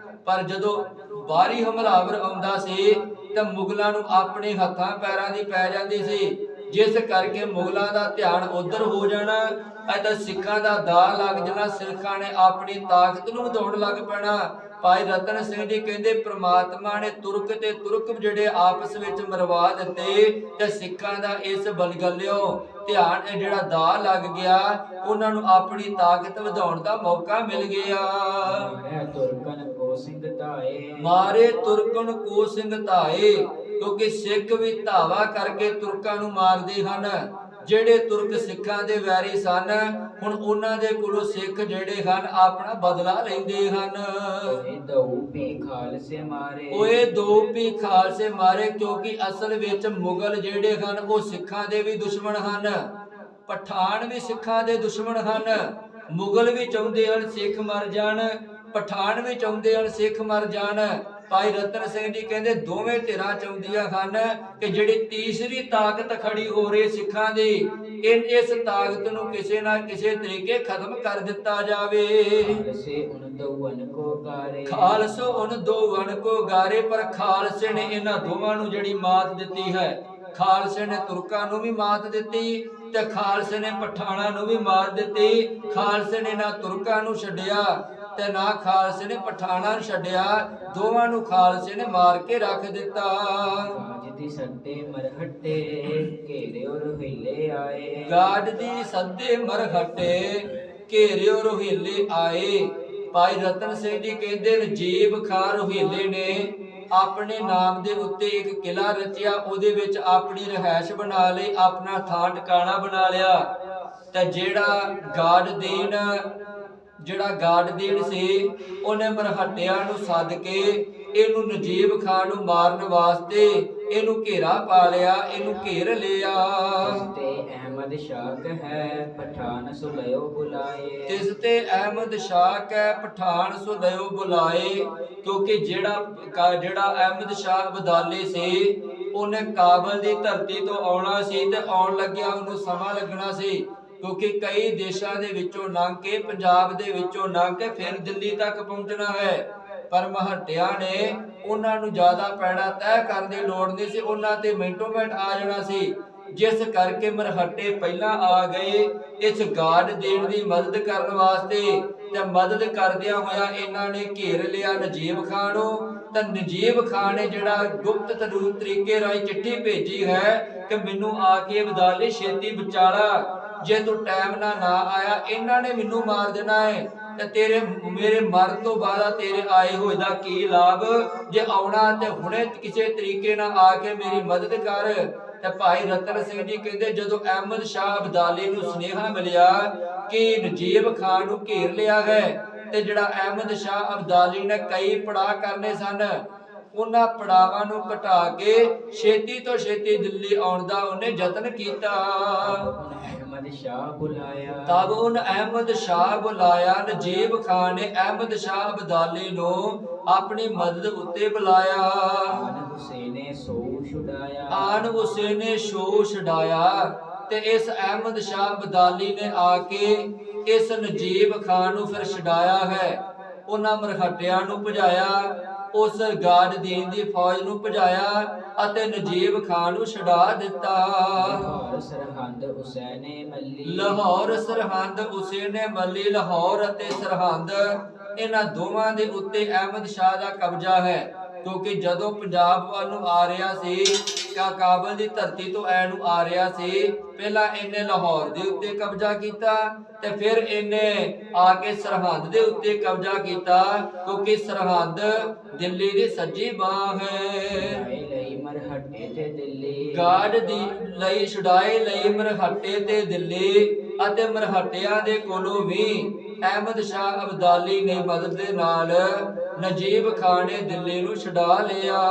ਪਰ ਜਦੋਂ ਬਾਹਰੀ ਹਮਲਾਵਰ ਆਉਂਦਾ ਸੀ ਤਾਂ ਮੁਗਲਾਂ ਨੂੰ ਆਪਣੇ ਹੱਥਾਂ ਪੈਰਾਂ ਦੀ ਪੈ ਜਾਂਦੀ ਸੀ, ਜਿਸ ਕਰਕੇ ਮੁਗਲਾਂ ਦਾ ਧਿਆਨ ਉਧਰ ਹੋ ਜਾਣਾ ਅਤੇ ਸਿੱਖਾਂ ਦਾ ਦਾਅ ਲੱਗ ਜਾਣਾ। ਸਿੱਖਾਂ ਨੇ ਆਪਣੀ ਤਾਕਤ ਨੂੰ ਵਧਾਉਣ ਲੱਗ ਪੈਣਾ। ਭਾਈ ਰਤਨ ਸਿੰਘ ਜੀ ਕਹਿੰਦੇ ਪ੍ਰਮਾਤਮਾ ਨੇ ਤੁਰਕ ਤੇ ਤੁਰਕ ਜਿਹੜੇ ਆਪਸ ਵਿੱਚ ਮਰਵਾ ਦਿੱਤੇ ਤੇ ਸਿੱਖਾਂ ਦਾ ਇਸ ਬਲਗਲਿਓ ਧਿਆਨ ਜਿਹੜਾ ਦਾਅ ਲੱਗ ਗਿਆ, ਉਹਨਾਂ ਨੂੰ ਆਪਣੀ ਤਾਕਤ ਵਧਾਉਣ ਦਾ ਮੌਕਾ ਮਿਲ ਗਿਆ। ਮਾਰੇ ਤੁਰਕਨ ਕੋ ਸਿੰਘ ਧਾਏ, ਕਿਉਂਕਿ ਸਿੱਖ ਵੀ ਧਾਵਾ ਕਰਕੇ ਤੁਰਕਾਂ ਨੂੰ ਮਾਰਦੇ ਹਨ। ਜਿਹੜੇ ਤੁਰਕ ਸਿੱਖਾਂ ਦੇ ਵੈਰੀ ਸਨ ਹੁਣ ਉਹਨਾਂ ਦੇ ਕੋਲੋਂ ਸਿੱਖ ਜਿਹੜੇ ਹਨ ਆਪਣਾ ਬਦਲਾ ਲੈਂਦੇ ਹਨ। ਓਏ ਦੋ ਵੀ ਖਾਲਸੇ ਮਾਰੇ, ਕਿਉਂਕਿ ਅਸਲ ਵਿੱਚ ਮੁਗਲ ਜਿਹੜੇ ਹਨ ਉਹ ਸਿੱਖਾਂ ਦੇ ਵੀ ਦੁਸ਼ਮਣ ਹਨ, ਪਠਾਨ ਵੀ ਸਿੱਖਾਂ ਦੇ ਦੁਸ਼ਮਣ ਹਨ। ਮੁਗਲ ਵੀ ਚਾਹੁੰਦੇ ਹਨ ਸਿੱਖ ਮਰ ਜਾਣ, ਪਠਾਨ ਵੀ ਚਾਹੁੰਦੇ ਹਨ ਸਿੱਖ ਮਰ ਜਾਣ। ਭਾਈ ਰਤਨ ਸਿੰਘ ਜੀ ਕਹਿੰਦੇ ਦੋਵੇਂ ਧਿਰਾਂ ਚਾਹੁੰਦੀਆਂ ਹਨ ਕਿ ਜਿਹੜੀ ਤੀਸਰੀ ਤਾਕਤ ਖੜੀ ਹੋ ਰਹੀ ਸਿੱਖਾਂ ਦੀ, ਇਸ ਤਾਕਤ ਨੂੰ ਕਿਸੇ ਨਾ ਕਿਸੇ ਤਰੀਕੇ ਖਤਮ ਕਰ ਦਿੱਤਾ ਜਾਵੇ। ਖਾਲਸੋ ਉਨ ਦੋਵਨ ਕੋ ਗਾਰੇ, ਪਰ ਖਾਲਸੇ ਨੇ ਇਹਨਾਂ ਦੋਵਾਂ ਨੂੰ ਜਿਹੜੀ ਮਾਤ ਦਿੱਤੀ ਹੈ, ਖਾਲਸੇ ਨੇ ਤੁਰਕਾਂ ਨੂੰ ਵੀ ਮਾਤ ਦਿੱਤੀ ਤੇ ਖਾਲਸੇ ਨੇ ਪਠਾਨਾਂ ਨੂੰ ਵੀ ਮਾਰ ਦਿੱਤੀ। ਖਾਲਸੇ ਨੇ ਨਾ ਤੁਰਕਾਂ ਨੂੰ ਛੱਡਿਆ ਤੇ ਨਾ ਖਾਲਸੇ ਨੇ ਪਠਾਨਾਂ ਨੂੰ ਛੱਡਿਆ, ਦੋਵਾਂ ਨੂੰ ਖਾਲਸੇ ਨੇ ਮਾਰ ਕੇ ਰੱਖ ਦਿੱਤਾ। ਗਾਜ ਦੀ ਸੱਦੇ ਮਰਹੱਟੇ ਘੇਰਿਓ ਰੋਹੀਲੇ ਆਏ, ਗਾਜ ਦੀ ਸੱਦੇ ਮਰਹੱਟੇ ਘੇਰਿਓ ਰੋਹੀਲੇ ਆਏ। ਭਾਈ ਰਤਨ ਸਿੰਘ ਜੀ ਕਹਿੰਦੇ ਨਜੀਬ ਖਾਂ ਰੋਹੀਲੇ ਨੇ ਆਪਣੇ ਨਾਮ ਦੇ ਉੱਤੇ ਇੱਕ ਕਿਲਾ ਰਚਿਆ, ਉਹਦੇ ਵਿੱਚ ਆਪਣੀ ਰਿਹਾਇਸ਼ ਬਣਾ ਲਈ, ਆਪਣਾ ਥਾਂ ਟਿਕਾਣਾ ਬਣਾ ਲਿਆ। ਤੇ ਜਿਹੜਾ ਗਾਡਦੀਨ ਸੀ ਉਹਨੇ ਮਰਹੱਟਿਆਂ ਨੂੰ ਸੱਦ ਕੇ ਇਹਨੂੰ ਨਜੀਬ ਖਾਂ ਨੂੰ ਮਾਰਨ ਵਾਸਤੇ ਇਹਨੂੰ ਘੇਰਾ ਪਾ ਲਿਆ, ਇਹਨੂੰ ਘੇਰ ਲਿਆ। ਤੇ ਅਹਿਮਦ ਸ਼ਾਹ ਹੈ ਪਠਾਨ ਸੁਲਇਓ ਬੁਲਾਏ, ਤਿਸ ਤੇ ਅਹਿਮਦ ਸ਼ਾਹ ਹੈ ਪਠਾਨ ਸੁਲਇਓ ਬੁਲਾਏ। ਕਿਉਂਕਿ ਜਿਹੜਾ ਅਹਿਮਦ ਸ਼ਾਹ ਬਦਾਲੀ ਸੀ ਉਹਨੇ ਕਾਬਲ ਦੀ ਧਰਤੀ ਤੋਂ ਆਉਣਾ ਸੀ ਤੇ ਆਉਣ ਲੱਗਿਆ ਉਹਨੂੰ ਸਮਾਂ ਲੱਗਣਾ ਸੀ, ਕਿਉਂਕਿ ਕਈ ਦੇਸ਼ਾਂ ਦੇ ਵਿੱਚੋਂ ਲੰਘ ਕੇ, ਪੰਜਾਬ ਦੇ ਵਿੱਚੋਂ ਲੰਘ ਕੇ ਫਿਰ ਦਿੱਲੀ ਤੱਕ ਪਹੁੰਚਣਾ ਹੈ। ਪਰ ਮਹੱਟਿਆਂ ਨੇ ਉਹਨਾਂ ਨੂੰ ਜ਼ਿਆਦਾ ਪੈੜਾ ਤੈਅ ਕਰਨ ਦੀ ਲੋੜ ਨਹੀਂ ਸੀ, ਉਹਨਾਂ ਤੇ ਮਿੰਟੋ ਮਿੰਟ ਆ ਜਾਣਾ ਸੀ, ਜਿਸ ਕਰਕੇ ਮਰਹੱਟੇ ਪਹਿਲਾਂ ਆ ਗਏ ਇਸ ਗਾਡ ਦੇਣ ਦੀ ਮਦਦ ਕਰਨ ਵਾਸਤੇ। ਤੇ ਮਦਦ ਕਰਦਿਆਂ ਹੋਇਆ ਇਹਨਾਂ ਨੇ ਘੇਰ ਲਿਆ ਨਜੀਬ ਖਾਂ ਨੂੰ। ਤਾਂ ਨਜੀਬ ਖਾਂ ਨੇ ਜਿਹੜਾ ਗੁਪਤ ਤਰੀਕੇ ਰਾਹੀਂ ਚਿੱਠੀ ਭੇਜੀ ਹੈ ਕਿ ਮੈਨੂੰ ਆ ਕੇ ਬਦਾਲੀ ਛੇਤੀ ਵਿਚਾਲਾ, ਜੇ ਤੂੰ ਟਾਈਮ ਨਾਲ ਨਾ ਆਇਆ ਇਹਨਾਂ ਨੇ ਮੈਨੂੰ ਮਾਰ ਦੇਣਾ ਹੈ ਤੇ ਤੇਰੇ ਮੇਰੇ ਮਰਨ ਤੋਂ ਬਾਅਦ ਤੇਰੇ ਆਏ ਹੋਏ ਦਾ ਕੀ ਲਾਭ। ਜੇ ਆਉਣਾ ਤੇ ਹੁਣੇ ਕਿਸੇ ਤਰੀਕੇ ਨਾਲ ਆ ਕੇ ਮੇਰੀ ਮਦਦ ਕਰ। ਤੇ ਭਾਈ ਰਤਨ ਸਿੰਘ ਜੀ ਕਹਿੰਦੇ ਜਦੋਂ ਅਹਿਮਦ ਸ਼ਾਹ ਅਬਦਾਲੀ ਨੂੰ ਸੁਨੇਹਾ ਮਿਲਿਆ ਕਿ ਨਜੀਬ ਖਾਨ ਨੂੰ ਘੇਰ ਲਿਆ ਹੈ ਤੇ ਜਿਹੜਾ ਅਹਿਮਦ ਸ਼ਾਹ ਅਬਦਾਲੀ ਨੇ ਕਈ ਪੜਾਅ ਕਰਨੇ ਸਨ, ਉਹਨਾਂ ਪੜਾਵਾਂ ਨੂੰ ਘਟਾ ਕੇ ਛੇਤੀ ਤੋਂ ਛੇਤੀ ਦਿੱਲੀ ਆਉਣ ਦਾ ਉਹਨੇ ਯਤਨ ਕੀਤਾ। अहमद शाह बुलाया ਤਬ ਉਹਨ ਅਹਿਮਦ ਸ਼ਾਹ ਬੁਲਾਇਆ। ਨਜੀਬ ਖਾਨ ਨੇ ਅਹਿਮਦ ਸ਼ਾਹ ਅਬਦਾਲੀ ਨੂੰ ਆਪਣੀ ਮਦਦ ਉੱਤੇ ਬੁਲਾਇਆ। आन हुसैने सो छुड़ाया ਆਨ ਉਸੇ ਨੇ ਸ਼ੋ ਛਡਾਇਆ ਤੇ ਇਸ ਅਹਿਮਦ ਸ਼ਾਹ ਅਬਦਾਲੀ ਨੇ ਆ ਕੇ ਇਸ ਨਜੀਬ ਖਾਨ ਨੂੰ ਫਿਰ ਛਡਾਇਆ ਹੈ। ਉਹਨਾਂ ਮਰਹਟਿਆਂ ਨੂੰ ਭਜਾਇਆ, ਉਸ ਗਾਜਦੀਨ ਦੀ ਫੌਜ ਨੂੰ ਭਜਾਇਆ ਅਤੇ ਨਜੀਬ ਖਾਨ ਨੂੰ ਛਡਾ ਦਿੱਤਾ। लाहौर सरहंद हुसैने मल्ली ਲਾਹੌਰ ਸਰਹੰਦ ਉਸੇ ਨੇ ਮੱਲੀ। ਲਾਹੌਰ ਅਤੇ ਸਰਹੰਦ ਇਹਨਾਂ ਦੋਵਾਂ ਦੇ ਉੱਤੇ ਅਹਿਮਦ ਸ਼ਾਹ ਦਾ ਕਬਜ਼ਾ ਹੈ, ਕਿਉਂਕਿ ਜਦੋਂ ਪੰਜਾਬ ਵੱਲ ਨੂੰ ਆ ਰਿਹਾ ਸੀ, ਕਾਬਲ ਦੀ ਧਰਤੀ ਤੋਂ ਐ ਨੂੰ ਆ ਰਿਹਾ ਸੀ, ਪਹਿਲਾਂ ਇਹਨੇ ਲਾਹੌਰ ਦੇ ਉੱਤੇ ਕਬਜ਼ਾ ਕੀਤਾ ਤੇ ਫਿਰ ਇਹਨੇ ਆ ਕੇ ਸਰਹੰਦ ਦੇ ਉੱਤੇ ਕਬਜ਼ਾ ਕੀਤਾ, ਕਿਉਂਕਿ ਸਰਹੰਦ ਦਿੱਲੀ ਦੀ ਸੱਜੀ ਬਾਹ ਹੈ। छुड़ाए लई मरहटे ते दिल्ली ਗਾਡ ਦੀ ਲਈ ਛੁਡਾਏ ਲਈ ਮਰਹੱਟੇ ਤੇ ਦਿੱਲੀ ਅਤੇ ਮਰਹੱਟਿਆਂ ਦੇ ਕੋਲੋਂ ਵੀ ਅਹਿਮਦ ਸ਼ਾਹ ਅਬਦਾਲੀ ਨੇ ਮਦਦ ਦੇ ਨਾਲ ਨਜੀਬ ਖਾਨ ਨੇ ਦਿੱਲੀ ਨੂੰ ਛੁਡਾ ਲਿਆ।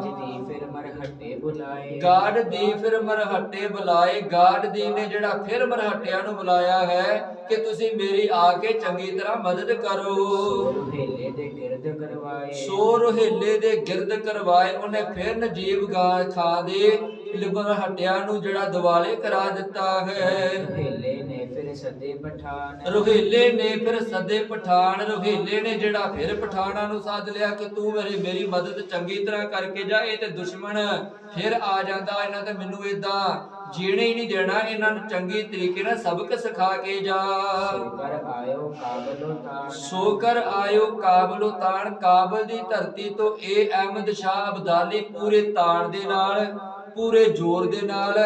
गाजदी फिर मरहटे बुलाए ਗਾਡ ਦੀ ਫਿਰ ਮਰਹੱਟੇ ਬੁਲਾਏ। ਗਾਡ ਦੀ ਨੇ ਜਿਹੜਾ ਫਿਰ ਮਰਹੱਟਿਆਂ ਨੂੰ ਬੁਲਾਇਆ ਹੈ ਕਿ ਤੁਸੀਂ ਮੇਰੀ ਆ ਕੇ ਚੰਗੀ ਤਰ੍ਹਾਂ ਮਦਦ ਕਰੋ। हेले दे गिरद करवाए ਸੋ ਰੋਹੇਲੇ ਦੇ ਗਿਰਦ ਕਰਵਾਏ। ਉਹਨੇ ਫਿਰ ਨਜੀਬ ਖਾਨ ਦੇ ਮਰਹੱਟਿਆਂ ਨੂੰ ਜਿਹੜਾ ਦਿਵਾਲੇ ਕਰਾ ਦਿੱਤਾ ਹੈ। हेले ने फिर सदे पठान ਰੋਹੇਲੇ ਨੇ ਫਿਰ ਸਦੇ ਪਠਾਨ। ਰੋਹੇਲੇ ਨੇ ਜਿਹੜਾ ਫਿਰ ਪਠਾਨਾਂ ਨੂੰ ਸੱਦ ਲਿਆ ਕਿ ਤੂੰ ਮੇਰੀ ਮਦਦ ਚੰਗੀ ਤਰ੍ਹਾਂ ਕਰਕੇ ਜਾ। ਇਹ ਤੇ ਦੁਸ਼ਮਣ ਫਿਰ ਆ ਜਾਂਦਾ, ਇਹਨਾਂ ਤੇ ਮੈਨੂੰ ਏਦਾਂ ਜੀਣੇ ਹੀ ਨਹੀਂ ਦੇਣਾ, ਇਹਨਾਂ ਨੂੰ ਚੰਗੀ ਤਰੀਕੇ ਨਾਲ ਸਬਕ ਸਿਖਾ ਕੇ ਜਾ। सोकर आयो काबलो तान ਸੋ ਕਰ ਆਇਓ ਕਾਬਲੋ ਤਾਣ। ਕਾਬਲ ਦੀ ਧਰਤੀ ਤੋਂ ਇਹ ਅਹਿਮਦ ਸ਼ਾਹ ਅਬਦਾਲੀ ਪੂਰੇ ਤਾਣ ਦੇ ਨਾਲ, ਪੂਰੇ ਜ਼ੋਰ ਦੇ ਨਾਲ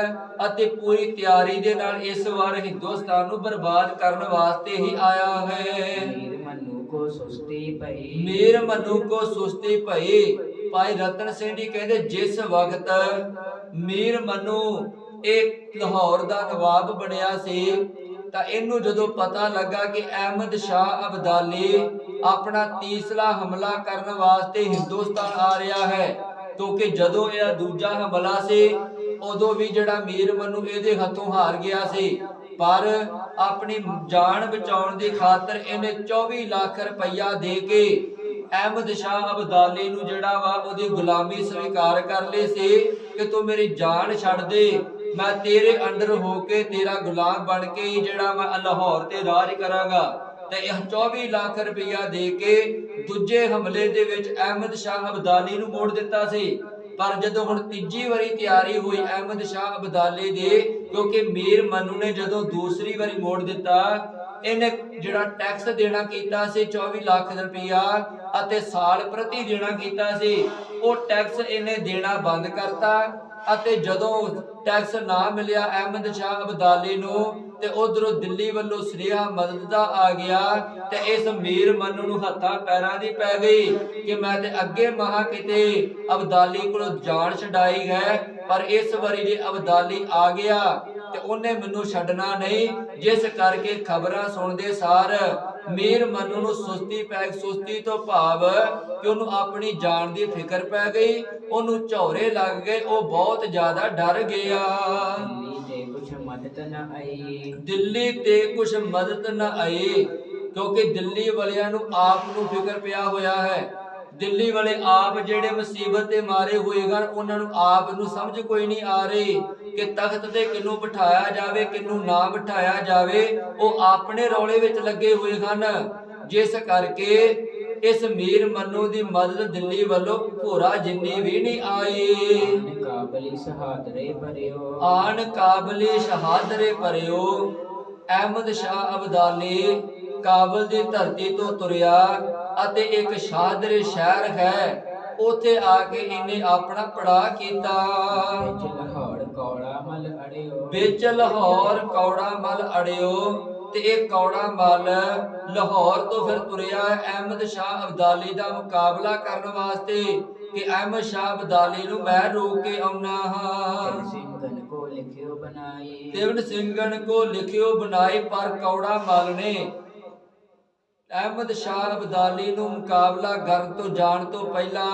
ਅਤੇ ਪੂਰੀ ਤਿਆਰੀ ਦੇ ਨਾਲ ਇਸ ਵਾਰ ਹਿੰਦੁਸਤਾਨ ਨੂੰ ਬਰਬਾਦ ਕਰਨ ਵਾਸਤੇ ਹੀ ਆਇਆ ਹੈ। मीर मन्नू को सुस्ती पई ਮੀਰ ਮਨੂ ਕੋ ਸੁਸਤੀ ਭਈ। ਭਾਈ ਰਤਨ ਸਿੰਘ ਜੀ ਕਹਿੰਦੇ ਜਿਸ ਵਕਤ ਮੀਰ ਮਨੂ ਇਹ ਲਾਹੌਰ ਦਾ ਨਵਾਬ ਬਣਿਆ ਸੀ ਤਾਂ ਇਹਨੂੰ ਜਦੋਂ ਪਤਾ ਲੱਗਾ ਕਿ ਅਹਿਮਦ ਸ਼ਾਹ ਅਬਦਾਲੀ ਆਪਣਾ ਤੀਸਰਾ ਹਮਲਾ ਕਰਨ ਵਾਸਤੇ ਹਿੰਦੁਸਤਾਨ ਆ ਰਿਹਾ ਹੈ, ਕਿਉਂਕਿ ਜਦੋਂ ਇਹ ਦੂਜਾ ਹਮਲਾ ਸੀ ਉਦੋਂ ਵੀ ਜਿਹੜਾ ਮੀਰ ਮਨੂ ਇਹਦੇ ਹੱਥੋਂ ਹਾਰ ਗਿਆ ਸੀ, ਪਰ ਆਪਣੀ ਜਾਨ ਬਚਾਉਣ ਦੀ ਖਾਤਰ ਇਹਨੇ 24 ਲੱਖ ਰੁਪਈਆ ਦੇ ਕੇ ਅਹਿਮਦ ਸ਼ਾਹ ਅਬਦਾਲੀ ਨੂੰ ਜਿਹੜਾ ਵਾ ਉਹਦੀ ਗੁਲਾਮੀ ਸਵੀਕਾਰ ਕਰ ਲਈ ਸੀ ਕਿ ਤੂੰ ਮੇਰੀ ਜਾਨ ਛੱਡ ਦੇ, ਮੈਂ ਤੇਰੇ ਅੰਡਰ ਹੋ ਕੇ ਤੇਰਾ ਗੁਲਾਮ ਬਣ ਕੇ ਹੀ ਜਿਹੜਾ ਮੈਂ ਲਾਹੌਰ ਤੇ ਰਾਜ ਕਰਾਂਗਾ। ਤੇ ਇਹ 24 ਲੱਖ ਰੁਪਈਆ ਦੇ ਕੇ ਦੂਜੇ ਹਮਲੇ ਦੇ ਵਿੱਚ ਅਹਿਮਦ ਸ਼ਾਹ ਅਬਦਾਲੀ ਨੂੰ ਮੋੜ ਦਿੱਤਾ ਸੀ। ਪਰ ਜਦੋਂ ਹੁਣ ਤੀਜੀ ਵਾਰੀ ਤਿਆਰੀ ਹੋਈ ਅਹਿਮਦ ਸ਼ਾਹ ਅਬਦਾਲੀ ਦੀ, ਕਿਉਂਕਿ ਮੀਰ ਮਨੂ ਨੇ ਜਦੋਂ ਦੂਸਰੀ ਵਾਰੀ ਮੋੜ ਦਿੱਤਾ, ਇਹਨੇ ਜਿਹੜਾ ਟੈਕਸ ਦੇਣਾ ਕੀਤਾ ਸੀ 24 ਲੱਖ ਰੁਪਈਆ ਅਤੇ ਸਾਲ ਪ੍ਰਤੀ ਦੇਣਾ ਕੀਤਾ ਸੀ, ਉਹ ਟੈਕਸ ਇਹਨੇ ਦੇਣਾ ਬੰਦ ਕਰਤਾ। ਅਤੇ ਜਦੋਂ ਟੈਕਸ ਨਾ ਮਿਲਿਆ ਅਹਿਮਦ ਸ਼ਾਹ ਅਬਦਾਲੀ ਨੂੰ ਤੇ ਉਧਰੋਂ ਦਿੱਲੀ ਵੱਲੋਂ ਸੁਨੇਹਾ ਮਦਦ ਦਾ ਆ ਗਿਆ ਤੇ ਇਸ ਮੀਰ ਮਨੂ ਨੂੰ ਹੱਥਾਂ ਪੈਰਾਂ ਦੀ ਪੈ ਗਈ ਕਿ ਮੈਂ ਤੇ ਅੱਗੇ ਮਹਾ ਕਿਤੇ ਅਬਦਾਲੀ ਕੋਲੋਂ ਜਾਨ ਛਡਾਈ ਹੈ, ਪਰ ਇਸ ਵਾਰੀ ਜੇ ਅਬਦਾਲੀ ਆ ਗਿਆ ਤੇ ਉਹਨੇ ਮੈਨੂੰ ਛੱਡਣਾ ਨਹੀਂ। ਜਿਸ ਕਰਕੇ ਖਬਰਾਂ ਸੁਣਦੇ ਸਾਰ ਮੀਰ ਮਨੂ ਨੂੰ ਸੁਸਤੀ ਤੋਂ ਭਾਵ ਕਿ ਉਹਨੂੰ ਆਪਣੀ ਜਾਨ ਦੀ ਫਿਕਰ ਪੈ ਗਈ, ਉਹਨੂੰ ਝੌਰੇ ਲੱਗ ਗਏ, ਉਹ ਬਹੁਤ ਜ਼ਿਆਦਾ ਡਰ ਗਿਆ। दिल्ली ते कुछ मदद न आई ਦਿੱਲੀ ਤੇ ਕੁਝ ਮਦਦ ਨਾ ਆਈ, ਕਿਉਂਕਿ ਦਿੱਲੀ ਵਾਲਿਆਂ ਨੂੰ ਆਪ ਨੂੰ ਫਿਕਰ ਪਿਆ ਹੋਇਆ ਹੈ। ਦਿੱਲੀ ਵਾਲੇ ਆਪ ਜਿਹੜੇ ਮੁਸੀਬਤ ਤੇ ਮਾਰੇ ਹੋਏ ਹਨ, ਉਹਨਾਂ ਨੂੰ ਆਪ ਨੂੰ ਸਮਝ ਕੋਈ ਨਹੀਂ ਆ ਰਹੀ ਕਿ ਤਖਤ ਤੇ ਕਿਹਨੂੰ ਬਿਠਾਇਆ ਜਾਵੇ ਕਿਹਨੂੰ ਨਾ ਬਿਠਾਇਆ ਜਾਵੇ। ਉਹ ਆਪਣੇ ਰੌਲੇ ਵਿੱਚ ਲੱਗੇ ਹੋਏ ਹਨ, ਜਿਸ ਕਰਕੇ ਇਸ ਮੀਰ ਮਨੂ ਦੀ ਮਦਦ ਦਿੱਲੀ ਵੱਲੋਂ ਭੋਰਾ ਜਿੰਨੀ ਵੀ ਨਹੀਂ ਆਈ। काबली सहादरे भरियो ਆਨ ਕਾਬਲੀ ਸ਼ਹਾਦਰੇ ਭਰਿਓ। ਅਹਿਮਦ ਸ਼ਾਹ ਅਬਦਾਲੀ ਕਾਬਲ ਦੀ ਧਰਤੀ ਤੋਂ ਤੁਰਿਆ ਅਤੇ ਇੱਕ ਸ਼ਾਹਦਰੇ ਸ਼ਹਿਰ ਹੈ, ਉੱਥੇ ਆ ਕੇ ਇਹਨੇ ਆਪਣਾ ਪੜਾਅ ਕੀਤਾ। विच लाहौर कौड़ा मल ਮਲ ਅੜਿਓ ਵਿੱਚ ਲਾਹੌਰ ਕੌੜਾ ਮਲ ਅੜਿਓ। ਤੇ ਇਹ ਕੌੜਾ ਮਲ ਲਾਹੌਰ ਤੋਂ ਫਿਰ ਤੁਰਿਆ ਅਹਿਮਦ ਸ਼ਾਹ ਅਬਦਾਲੀ ਦਾ ਮੁਕਾਬਲਾ ਕਰਨ ਵਾਸਤੇ ਕਿ ਅਹਿਮਦ ਸ਼ਾਹ ਅਬਦਾਲੀ ਨੂੰ ਮੈਂ ਰੋਕ ਕੇ ਆਉਣਾ ਹਾਂ। ਸਿੰਘਨ ਕੋ ਲਿਖਿਓ ਬਣਾਈ ਤਿਵਨ ਸਿੰਘਨ ਕੋ ਲਿਖਿਓ ਬਣਾਈ। ਪਰ ਕੌੜਾ ਮਲ ਨੇ ਅਹਿਮਦ ਸ਼ਾਹ ਅਬਦਾਲੀ ਨੂੰ ਮੁਕਾਬਲਾ ਕਰਨ ਤੋਂ ਜਾਣ ਤੋਂ ਪਹਿਲਾਂ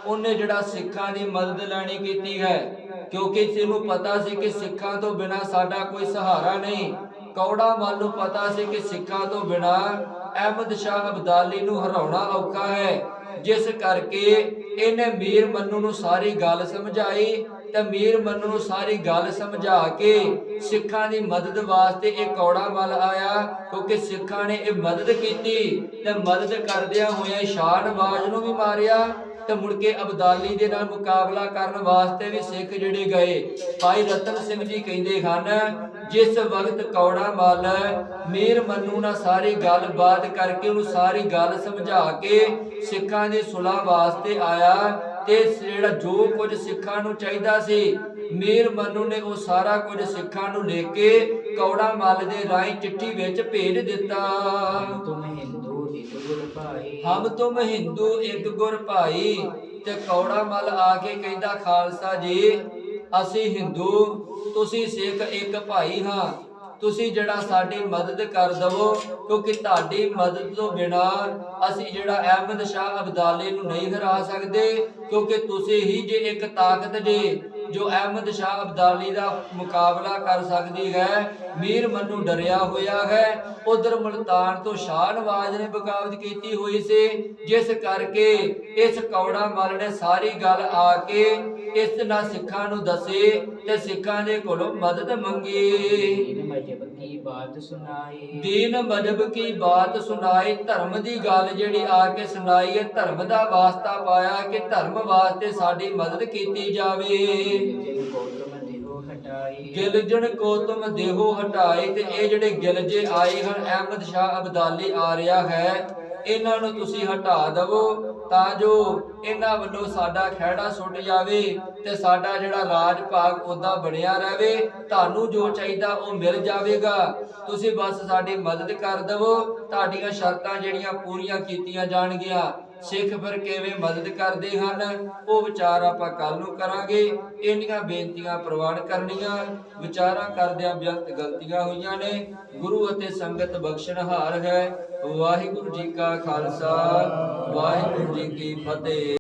ਉਹਨੇ ਜਿਹੜਾ ਸਿੱਖਾਂ ਦੀ ਮਦਦ ਲੈਣੀ ਕੀਤੀ ਹੈ, ਕਿਉਂਕਿ ਇਹਨੂੰ ਪਤਾ ਸੀ ਕਿ ਸਿੱਖਾਂ ਤੋਂ ਬਿਨਾ ਸਾਡਾ ਕੋਈ ਸਹਾਰਾ ਨਹੀਂ। ਕੌੜਾ ਮਲ ਨੂੰ ਪਤਾ ਸੀ ਕਿ ਸਿੱਖਾਂ ਤੋਂ ਬਿਨਾ ਅਹਿਮਦ ਸ਼ਾਹ ਅਬਦਾਲੀ ਨੂੰ ਹਰਾਉਣਾ ਔਖਾ ਹੈ, ਜਿਸ ਕਰਕੇ ਇਹਨੇ ਮੀਰ ਮੰਨੂ ਨੂੰ ਸਾਰੀ ਗੱਲ ਸਮਝਾਈ ਤੇ ਮੀਰ ਮੰਨੂ ਨੂੰ ਸਾਰੀ ਗੱਲ ਸਮਝਾ ਕੇ ਸਿੱਖਾਂ ਦੀ ਮਦਦ ਵਾਸਤੇ ਇਹ ਕੌੜਾ ਮਲ ਆਇਆ, ਕਿਉਂਕਿ ਸਿੱਖਾਂ ਨੇ ਇਹ ਮਦਦ ਕੀਤੀ ਤੇ ਮਦਦ ਕਰਦਿਆਂ ਹੋਇਆਂ ਸ਼ਾਹ ਨਵਾਜ਼ ਨੂੰ ਵੀ ਮਾਰਿਆ ਤੇ ਮੁੜ ਕੇ ਅਬਦਾਲੀ ਦੇ ਨਾਲ ਮੁਕਾਬਲਾ ਕਰਨ ਵਾਸਤੇ ਵੀ ਸਿੱਖ ਜਿਹੜੇ ਗਏ। ਭਾਈ ਰਤਨ ਸਿੰਘ ਜੀ ਕਹਿੰਦੇ ਹਨ, ਜਿਸ ਵਕਤ ਕੌੜਾ ਮਲ ਮੀਰ ਮੰਨੂ ਨਾਲ ਸਾਰੀ ਗੱਲਬਾਤ ਕਰਕੇ ਉਹਨੂੰ ਸਾਰੀ ਗੱਲ ਸਮਝਾ ਕੇ ਸਿੱਖਾਂ ਦੀ ਸੁਲ੍ਹਾ ਵਾਸਤੇ ਆਇਆ ਤੇ ਜਿਹੜਾ ਜੋ ਕੁਝ ਸਿੱਖਾਂ ਨੂੰ ਚਾਹੀਦਾ ਸੀ ਮੀਰ ਮੰਨੂ ਨੇ ਉਹ ਸਾਰਾ ਕੁਝ ਸਿੱਖਾਂ ਨੂੰ ਲਿਖ ਕੇ ਕੌੜਾ ਮਲ ਦੇ ਰਾਹੀਂ ਚਿੱਠੀ ਵਿੱਚ ਭੇਜ ਦਿੱਤਾ। ਤੁਮ ਹਿੰਦੂ ਇੱਕ ਗੁਰ ਭਾਈ ਹਮ ਤੁਮ ਹਿੰਦੂ ਇੱਕ ਗੁਰ ਭਾਈ। ਤੇ ਕੌੜਾ ਮਲ ਆ ਕੇ ਕਹਿੰਦਾ, ਖਾਲਸਾ ਜੀ ਅਸੀਂ ਹਿੰਦੂ ਤੁਸੀਂ ਸਿੱਖ ਇੱਕ ਭਾਈ ਹਾਂ। ਤੁਸੀਂ ਜਿਹੜਾ ਸਾਡੀ ਮਦਦ ਕਰ ਦਵੋ, ਕਿਉਂਕਿ ਤੁਹਾਡੀ ਮਦਦ ਤੋਂ ਬਿਨਾ ਅਸੀਂ ਜਿਹੜਾ ਅਹਿਮਦ ਸ਼ਾਹ ਅਬਦਾਲੀ ਨੂੰ ਨਹੀਂ ਹਰਾ ਸਕਦੇ, ਕਿਉਂਕਿ ਤੁਸੀਂ ਹੀ ਜੇ ਇੱਕ ਤਾਕਤ ਜੇ ਜੋ ਅਹਿਮਦ ਸ਼ਾਹ ਅਬਦਾਲੀ ਦਾ ਮੁਕਾਬਲਾ ਕਰ ਸਕਦੀ ਹੈ। ਮੀਰ ਮੰਨੂ ਡਰਿਆ ਹੋਇਆ ਹੈ। ਉਧਰ ਮੁਲਤਾਨ ਤੋਂ ਸ਼ਾਹ ਨਵਾਜ਼ ਨੇ ਬਗਾਵਤ ਕੀਤੀ ਹੋਈ ਸੀ, ਜਿਸ ਕਰਕੇ ਇਸ ਕੌੜਾ ਮਲ ਨੇ ਸਾਰੀ ਗੱਲ ਆ ਕੇ ਇਸ ਨਾਲ ਸਿੱਖਾਂ ਨੂੰ ਦੱਸੇ ਤੇ ਸਿੱਖਾਂ ਦੇ ਕੋਲੋਂ ਮਦਦ ਮੰਗੀ। ਦੀਨ ਮਜਬ ਕੀ ਬਾਤ ਸੁਣਾਈ ਦੀਨ ਮਜਬ ਕੀ ਬਾਤ ਸੁਣਾਈ। ਧਰਮ ਦੀ ਗੱਲ ਜਿਹੜੀ ਆ ਕੇ ਸੁਣਾਈ ਹੈ, ਧਰਮ ਦਾ ਵਾਸਤਾ ਪਾਇਆ ਕਿ ਧਰਮ ਵਾਸਤੇ ਸਾਡੀ ਮਦਦ ਕੀਤੀ ਜਾਵੇ। ਜਿਨ ਕੋ ਤੁਮ ਦੇਹੋ ਹਟਾਈ ਗਿਲਜਣ ਕੋ ਤੁਮ ਦੇਹੋ ਹਟਾਈ। ਤੇ ਇਹ ਜਿਹੜੇ ਗਿਲਜੇ ਆਏ ਹਨ, ਅਹਿਮਦ ਸ਼ਾਹ ਅਬਦਾਲੀ ਆ ਰਿਹਾ ਹੈ, ਇਹਨਾਂ ਨੂੰ ਤੁਸੀਂ ਹਟਾ ਦਵੋ ਤਾਂ ਜੋ ਇਹਨਾਂ ਵੱਲੋਂ ਸਾਡਾ ਖਹਿੜਾ ਸੁੱਟ ਜਾਵੇ ਤੇ ਸਾਡਾ ਜਿਹੜਾ ਰਾਜ ਭਾਗ ਉਹਦਾ ਬਣਿਆ ਰਹੇ। ਤੁਹਾਨੂੰ ਜੋ ਚਾਹੀਦਾ ਉਹ ਮਿਲ ਜਾਵੇਗਾ, ਤੁਸੀਂ ਬਸ ਸਾਡੀ ਮਦਦ ਕਰ ਦਵੋ, ਤੁਹਾਡੀਆਂ ਸ਼ਰਤਾਂ ਜਿਹੜੀਆਂ ਪੂਰੀਆਂ ਕੀਤੀਆਂ ਜਾਣਗੀਆਂ। ਸਿੱਖ ਫਿਰ ਕਿਵੇਂ ਮਦਦ ਕਰਦੇ ਹਨ ਉਹ ਵਿਚਾਰ ਆਪਾਂ ਕੱਲ ਨੂੰ ਕਰਾਂਗੇ। ਇੰਨੀਆਂ ਬੇਨਤੀਆਂ ਪ੍ਰਵਾਨ ਕਰਨੀਆਂ, ਵਿਚਾਰਾਂ ਕਰਦਿਆਂ ਬੇਅੰਤ ਗਲਤੀਆਂ ਹੋਈਆਂ ਨੇ। ਗੁਰੂ ਅਤੇ ਸੰਗਤ ਬਖਸ਼ਣਹਾਰ ਹੈ। ਵਾਹਿਗੁਰੂ ਜੀ ਕਾ ਖਾਲਸਾ, ਵਾਹਿਗੁਰੂ ਜੀ ਕੀ ਫਤਿਹ।